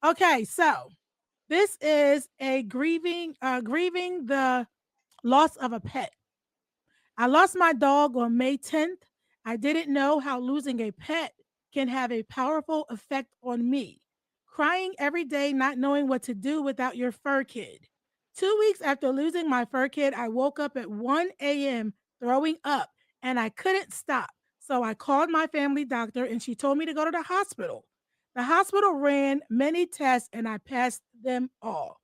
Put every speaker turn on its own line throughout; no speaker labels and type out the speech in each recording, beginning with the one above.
Okay, so this is a grieving the loss of a pet. I lost my dog on May 10th. I didn't know how losing a pet can have a powerful effect on me. Crying every day, not knowing what to do without your fur kid. 2 weeks after losing my fur kid, I woke up at 1 a.m. throwing up and I couldn't stop. So I called my family doctor and she told me to go to the hospital. The hospital ran many tests and I passed them all.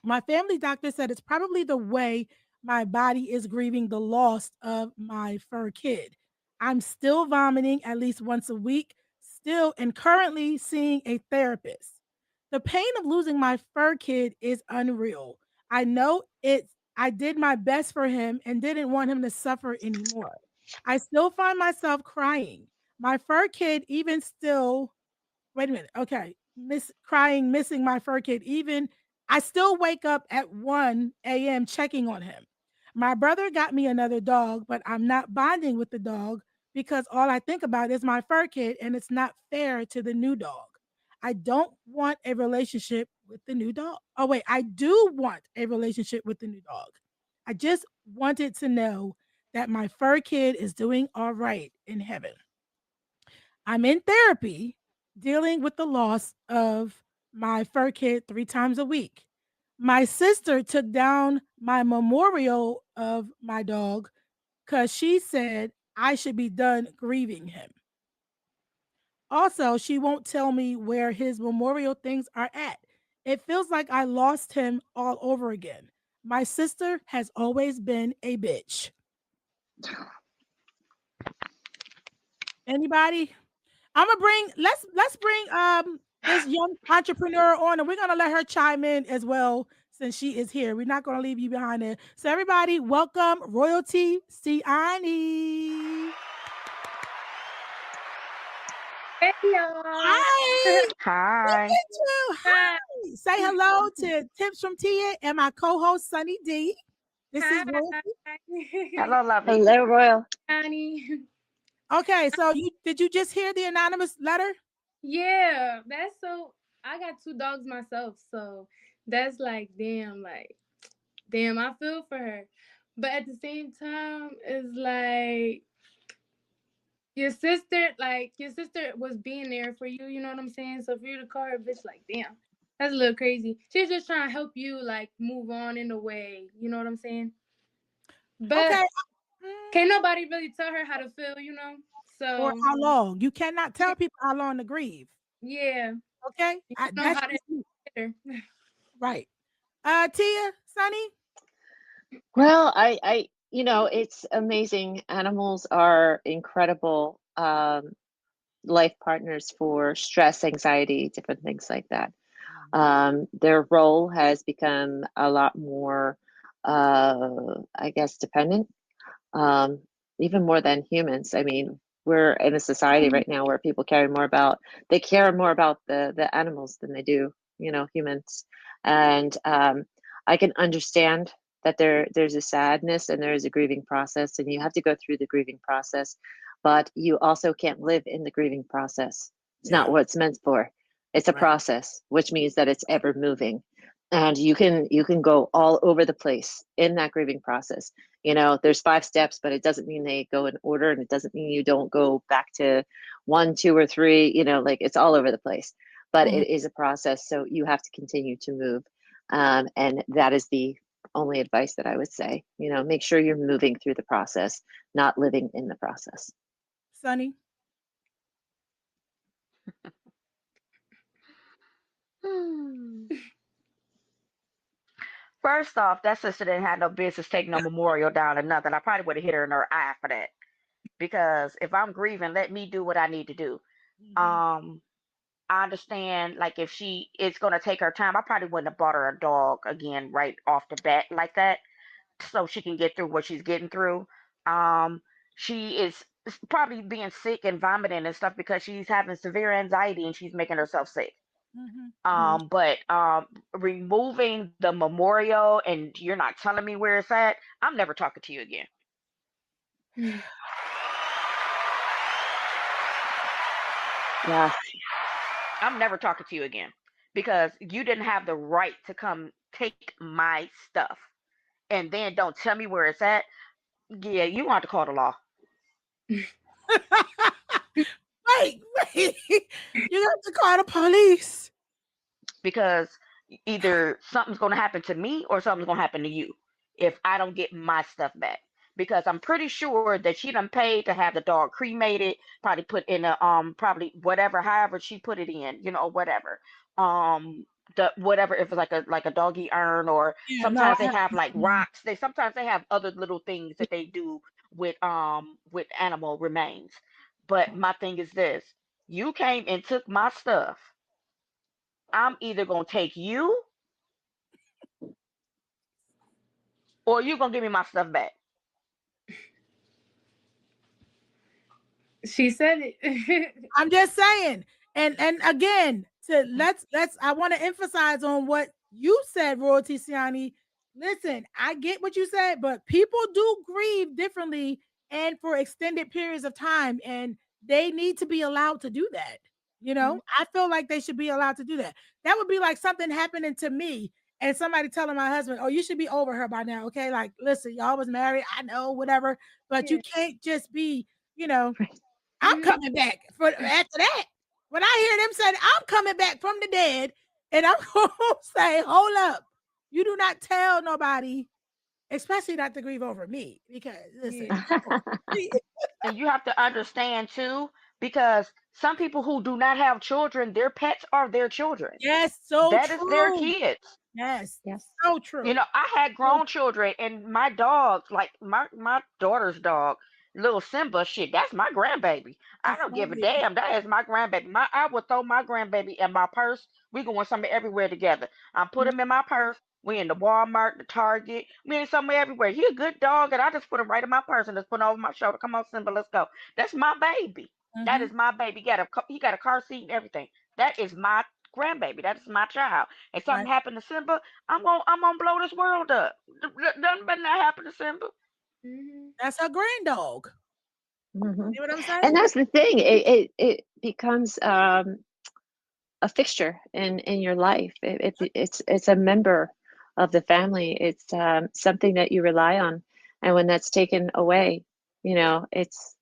My family doctor said it's probably the way my body is grieving the loss of my fur kid. I'm still vomiting at least once a week, still and currently seeing a therapist. The pain of losing my fur kid is unreal. I know I did my best for him and didn't want him to suffer anymore. I still find myself crying. My fur kid even still wait a minute. Okay. Missing my fur kid. Even I still wake up at 1 a.m. checking on him. My brother got me another dog, but I'm not bonding with the dog because all I think about is my fur kid and it's not fair to the new dog. I don't want a relationship with the new dog. Oh, wait, I do want a relationship with the new dog. I just wanted to know that my fur kid is doing all right in heaven. I'm in therapy dealing with the loss of my fur kid 3 times a week. My sister took down my memorial of my dog because she said I should be done grieving him. Also, she won't tell me where his memorial things are at. It feels like I lost him all over again. My sister has always been a bitch. Anybody? I'm gonna bring let's bring this young entrepreneur on, and we're gonna let her chime in as well since she is here. We're not gonna leave you behind there. So everybody, welcome Royalty Ciani.
Hey y'all.
Hi, look
Hi.
at you.
Hi.
Hi. Say hello to Tips from Tia and my co-host Sunny D. This is
Hi.
Royalty.
Hello, lovely.
Hello, Royal.
Honey.
Okay, so you just hear the anonymous letter?
Yeah, that's so I got two dogs myself, so that's damn, I feel for her. But at the same time, it's like your sister was being there for you, you know what I'm saying? So for you to call her a bitch, like, damn, that's a little crazy. She's just trying to help you like move on in a way, you know what I'm saying? But
Okay.
can't
mm,
nobody really tell her how to feel, you know?
or
So
how long? You cannot
yeah,
tell people how long to grieve.
yeah.
Okay,
You know
that's
how to
just me.
hit her.
Right. Tia, Sunny.
Well, it's amazing. Animals are incredible life partners for stress, anxiety, different things like that. Their role has become a lot more, I guess, dependent, um, even more than humans. I mean, we're in a society
Mhm.
right now where people they care more about the animals than they do, humans. And I can understand that there's a sadness and there is a grieving process, and you have to go through the grieving process, but you also can't live in the grieving process. It's not
Yeah.
what it's meant for. It's a
Right.
process, which means that it's ever moving. And you can go all over the place in that grieving process. There's 5 steps, but it doesn't mean they go in order, and it doesn't mean you don't go back to 1, 2, or 3. Like it's all over the place, but
Mhm.
it is a process, so you have to continue to move. And that is the only advice that I would say. Make sure you're moving through the process, not living in the process.
Sunny.
Hmm. First off, that sister didn't have no business taking no memorial down or nothing. I probably would have hit her in her eye for that. Because if I'm grieving, let me do what I need to do.
Mhm.
Um, I understand, like, if she it's gonna take her time, I probably wouldn't have bought her a dog again right off the bat like that, so she can get through what she's getting through. Um, she is probably being sick and vomiting and stuff because she's having severe anxiety and she's making herself sick.
Mhm. Mhm.
But removing the memorial and you're not telling me where it's at, I'm never talking to you again.
Yes.
I'm never talking to you again. because you didn't have the right to come take my stuff and then don't tell me where it's at. Yeah, you want to call the law.
Wait, wait. You have to call the police.
Because either something's going to happen to me or something's going to happen to you if I don't get my stuff back. Because I'm pretty sure that she done paid to have the dog cremated, probably put in a probably whatever, however she put it in, whatever. The whatever, if it's like a doggy urn, or
Yeah, no,
sometimes they
I,
have like
mm,
rocks. They sometimes they have other little things that they do with animal remains. But my thing is this: you came and took my stuff. I'm either gonna take you or you gonna give me my stuff back.
She said it.
I'm just saying. And again, to let's I want to emphasize on what you said, Royalty Siani. Listen, I get what you said, but people do grieve differently and for extended periods of time, and they need to be allowed to do that.
Mhm.
I feel like they should be allowed to do that. That would be like something happening to me and somebody telling my husband, "Oh, you should be over her by now." Okay, like, listen, y'all was married, I know, whatever, but you
Yeah.
can't just be, you know,
Right.
I'm
Mhm.
coming back for after that. When I hear them say I'm coming back from the dead, and I'm going to say, hold up, you do not tell nobody, especially not to grieve over me, because listen,
Yeah.
come on.
And you have to understand too, because some people who do not have children, their pets are their children.
Yes, so
That is their
true.
kids.
Yes,
Yes.
so true.
I had
So
grown children, and my dogs, like my daughter's dog, little Simba, shit, that's my grandbaby.
I
I don't
feel
give a
you.
damn. That is my grandbaby. I would throw my grandbaby in my purse. We going somewhere everywhere together. I put him in my purse. We in the Walmart, the Target. We in somewhere everywhere. He a good dog, and I just put him right in my purse and just put him over my shoulder. Come on, Simba, let's go. That's my baby. That
Mm-hmm.
is my baby. He got a car seat and everything. That is my grandbaby. That is my child. If something
Right.
happened to Simba, I'm gonna blow this world up. Nothing better not happen to Simba.
Mhm.
That's her grand dog.
Hmm.
See what I'm
And
saying?
that's the thing. It becomes a fixture in your life. It's a member of the family. It's something that you rely on, and when that's taken away,
Yeah.
it's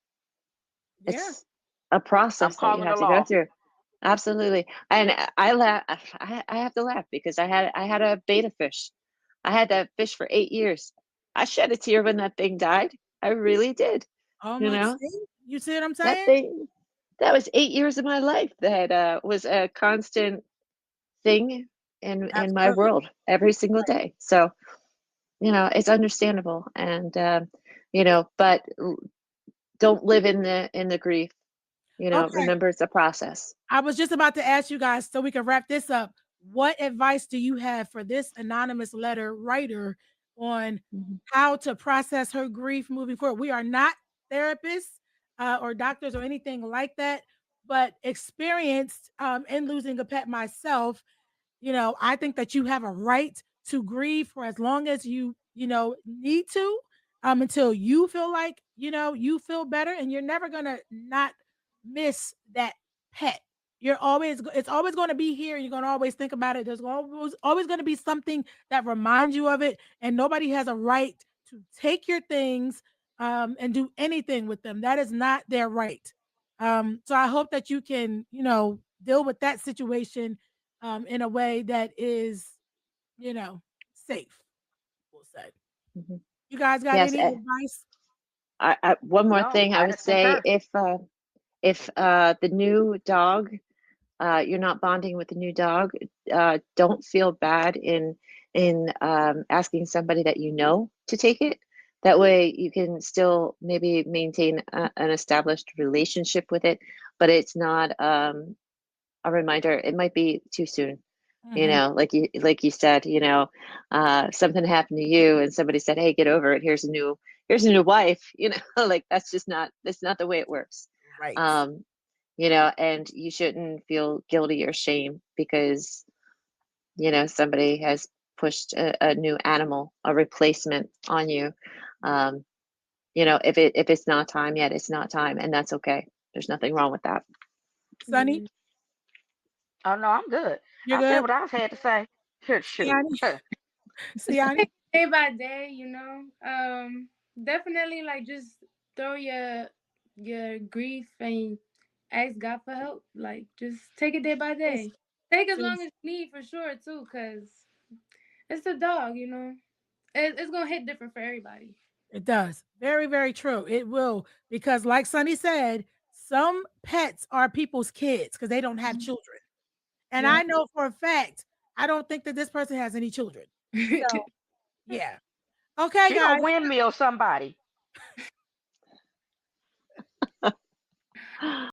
a
I'm
process that you
calling the
have to go
law.
through. Absolutely. And I laugh. I have to laugh because I had a beta fish. I had that fish for 8 years. I shed a tear when that thing died. I really did.
Oh
You
my,
know,
see? You see what I'm
that
saying?
thing, that was 8 years of my life that was a constant thing in my
Absolutely.
world every single day. So, it's understandable. And, but don't live in the grief.
Okay.
Remember it's a process.
I was just about to ask you guys so we can wrap this up. What advice do you have for this anonymous letter writer on
Mhm.
how to process her grief moving forward? We are not therapists or doctors or anything like that, but experienced in losing a pet myself. I think that you have a right to grieve for as long as you need to, until you feel like, you feel better, and you're never going to not miss that pet. It's always going to be here, and you're going to always think about it. There's always going to be something that reminds you of it, and nobody has a right to take your things and do anything with them. That is not their right. So I hope that you can, deal with that situation in a way that is, you know, safe, we'll say.
Mhm.
You guys got
Yes.
any advice?
One more
No,
thing I
I
would
just
say,
concur.
if the new dog, you're not bonding with the new dog, don't feel bad in asking somebody that you know to take it. That way you can still maybe maintain an established relationship with it, but it's not a reminder. It might be too soon.
Hmm.
Like you said, something happened to you and somebody said, "Hey, get over it. Here's a new wife." Like that's not the way it works.
Right.
Um, and you shouldn't feel guilty or shame because, somebody has pushed a new animal, a replacement on you. Um, if it's not time yet, it's not time, and that's okay. There's nothing wrong with that.
Sunny?
Oh no, I'm good.
You're
I said
good.
what I had to say. Here, shoot.
Siani. Siani.
Day by day, definitely like just throw your grief and ask God for help. Like just take it day by
Sis,
day. Take as long
sis,
as you need for sure too, cause it's a dog. It's gonna hit different for everybody.
it does. Very, very true. It will. Because, like Sunny said, some pets are people's kids because they don't have children. And
Yeah.
I know for a fact, I don't think that this person has any children. So, yeah. Okay,
She gonna
guys.
windmill somebody.